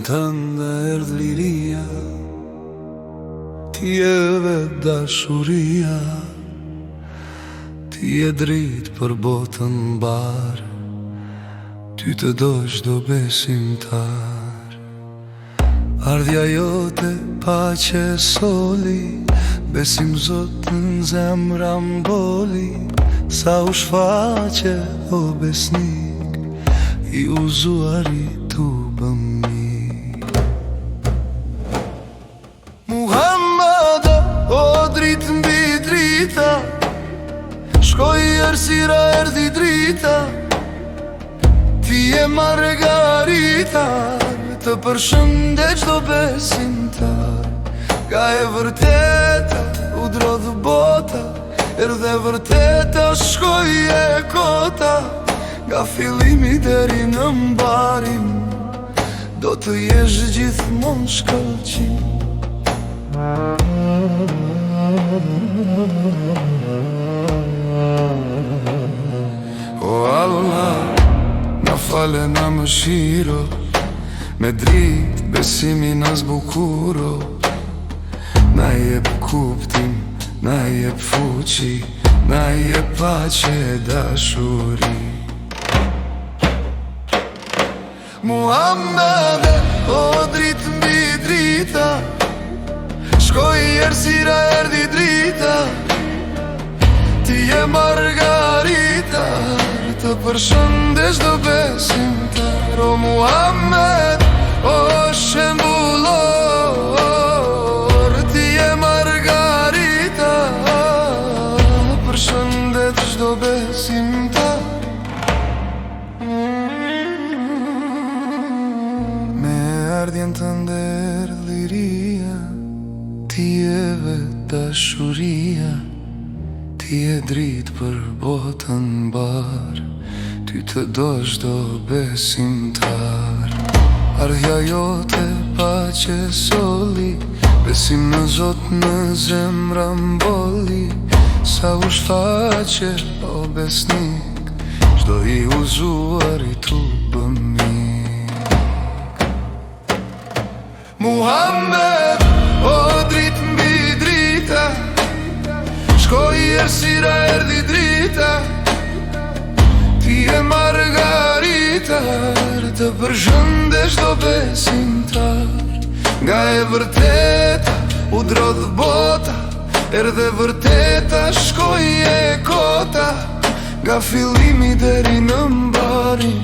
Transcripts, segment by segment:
tënde erdh liria, ti e vet dashuria, ti e dritë për botën barë, ty të dojsh do besimtar. Ardhja jote paqe soli, besim Zot në zemra mboli, sa u shfaqe o besnik, i uzuari tu bëmi. Muhammada, o dritë mbi drita, shkoj ersira erdi drita, ti e Margarita, të përshëndet çdo besimtar. Ka e vërteta, u drodh bota, erdhe vërteta, shkoj e kota, nga fillimi deri në mbarim, do të jesh gjithmonë shkëlqim. O Allah, na fale na mëshiro, me dritë besimi na zbukuro, na jep kuptim, na jep fuqi, na jep paqe dashuri. Muhammede, o dritë mbi drita, shkoj ersira erdi drita, ti e Margarita, të përshëndesh do besimtar. O Muhammed, o shembullor, ti e Margarita, përshëndet çdo besimtar. Me ardhjen tënde erdh liria, ti e vet dashuria, ti e dritë për botën barë, ty të dosh do besimtar. Ardhja jote paqe soli, besim në Zot në zemra mboli, sa u shfaqe o besnik, çdo i uzuari tu bëmik. Muhammed, o dritë mbi drita, shkoj ersira erdi drita, ti e Margarita, të përshëndesh do besimtar. Nga e vërteta, u drodh bota, erdhe vërteta, shkoj e kota, nga fillimi deri në mbarim,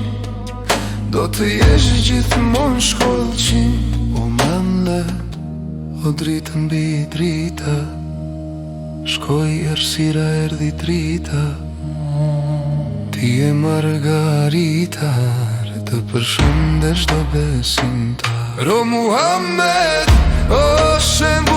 do të jesh gjithmonë shkëlqim. O mende, o dritë mbi drita, shkoj ersira erdi drita, ti e Margarita, të përshëndesh do besimtar. O Muhammed, o shem